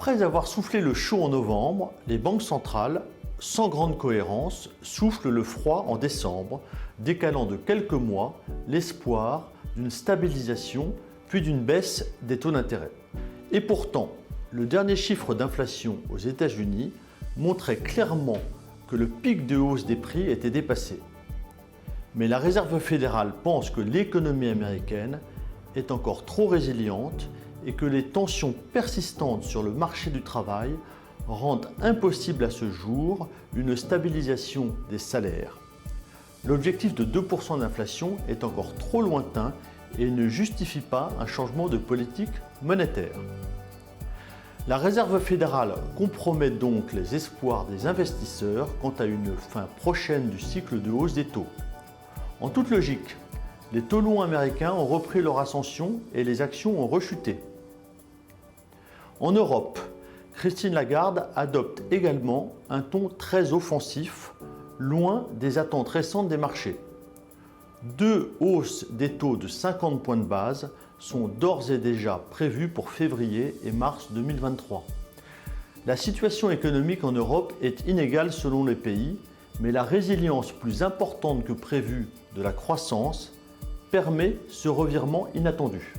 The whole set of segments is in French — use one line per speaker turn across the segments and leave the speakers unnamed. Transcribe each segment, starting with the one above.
Après avoir soufflé le chaud en novembre, les banques centrales, sans grande cohérence, soufflent le froid en décembre, décalant de quelques mois l'espoir d'une stabilisation puis d'une baisse des taux d'intérêt. Et pourtant, le dernier chiffre d'inflation aux États-Unis montrait clairement que le pic de hausse des prix était dépassé. Mais la Réserve fédérale pense que l'économie américaine est encore trop résiliente et que les tensions persistantes sur le marché du travail rendent impossible à ce jour une stabilisation des salaires. L'objectif de 2% d'inflation est encore trop lointain et ne justifie pas un changement de politique monétaire. La Réserve fédérale compromet donc les espoirs des investisseurs quant à une fin prochaine du cycle de hausse des taux. En toute logique, les taux longs américains ont repris leur ascension et les actions ont rechuté. En Europe, Christine Lagarde adopte également un ton très offensif, loin des attentes récentes des marchés. 2 hausses des taux de 50 points de base sont d'ores et déjà prévues pour février et mars 2023. La situation économique en Europe est inégale selon les pays, mais la résilience plus importante que prévue de la croissance permet ce revirement inattendu.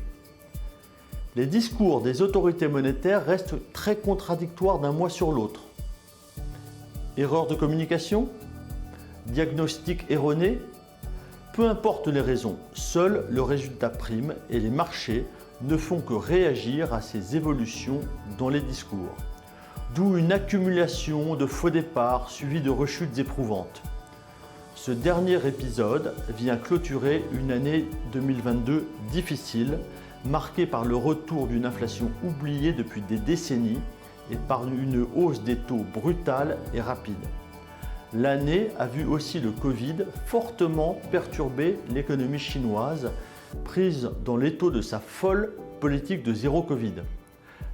Les discours des autorités monétaires restent très contradictoires d'un mois sur l'autre. Erreur de communication? Diagnostic erroné? Peu importe les raisons, seul le résultat prime et les marchés ne font que réagir à ces évolutions dans les discours. D'où une accumulation de faux départs suivis de rechutes éprouvantes. Ce dernier épisode vient clôturer une année 2022 difficile, marquée par le retour d'une inflation oubliée depuis des décennies et par une hausse des taux brutale et rapide. L'année a vu aussi le Covid fortement perturber l'économie chinoise, prise dans l'étau de sa folle politique de zéro Covid.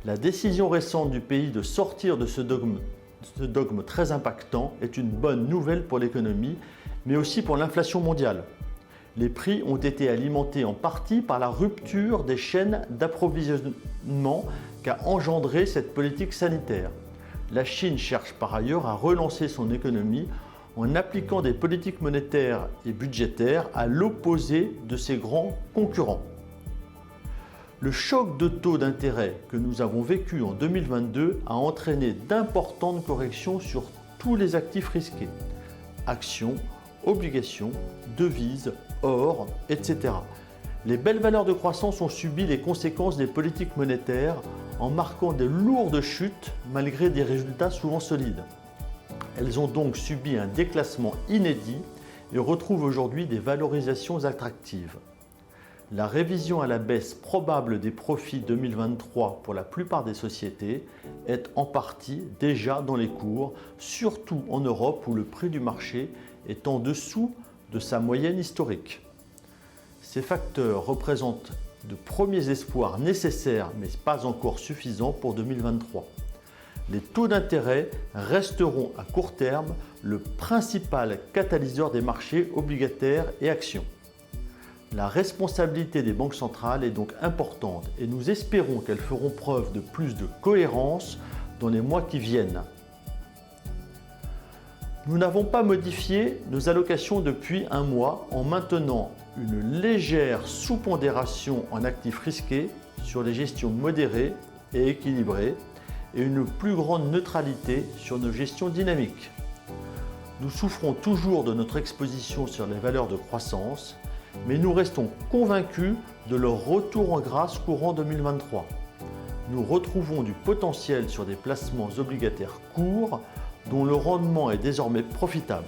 La décision récente du pays de sortir de ce dogme très impactant est une bonne nouvelle pour l'économie, mais aussi pour l'inflation mondiale. Les prix ont été alimentés en partie par la rupture des chaînes d'approvisionnement qu'a engendré cette politique sanitaire. La Chine cherche par ailleurs à relancer son économie en appliquant des politiques monétaires et budgétaires à l'opposé de ses grands concurrents. Le choc de taux d'intérêt que nous avons vécu en 2022 a entraîné d'importantes corrections sur tous les actifs risqués, actions, obligations, devises, or, etc. Les belles valeurs de croissance ont subi les conséquences des politiques monétaires en marquant de lourdes chutes malgré des résultats souvent solides. Elles ont donc subi un déclassement inédit et retrouvent aujourd'hui des valorisations attractives. La révision à la baisse probable des profits 2023 pour la plupart des sociétés est en partie déjà dans les cours, surtout en Europe où le prix du marché est en dessous de sa moyenne historique. Ces facteurs représentent de premiers espoirs nécessaires mais pas encore suffisants pour 2023. Les taux d'intérêt resteront à court terme le principal catalyseur des marchés obligataires et actions. La responsabilité des banques centrales est donc importante et nous espérons qu'elles feront preuve de plus de cohérence dans les mois qui viennent. Nous n'avons pas modifié nos allocations depuis un mois en maintenant une légère sous-pondération en actifs risqués sur les gestions modérées et équilibrées et une plus grande neutralité sur nos gestions dynamiques. Nous souffrons toujours de notre exposition sur les valeurs de croissance, mais nous restons convaincus de leur retour en grâce courant 2023. Nous retrouvons du potentiel sur des placements obligataires courts dont le rendement est désormais profitable.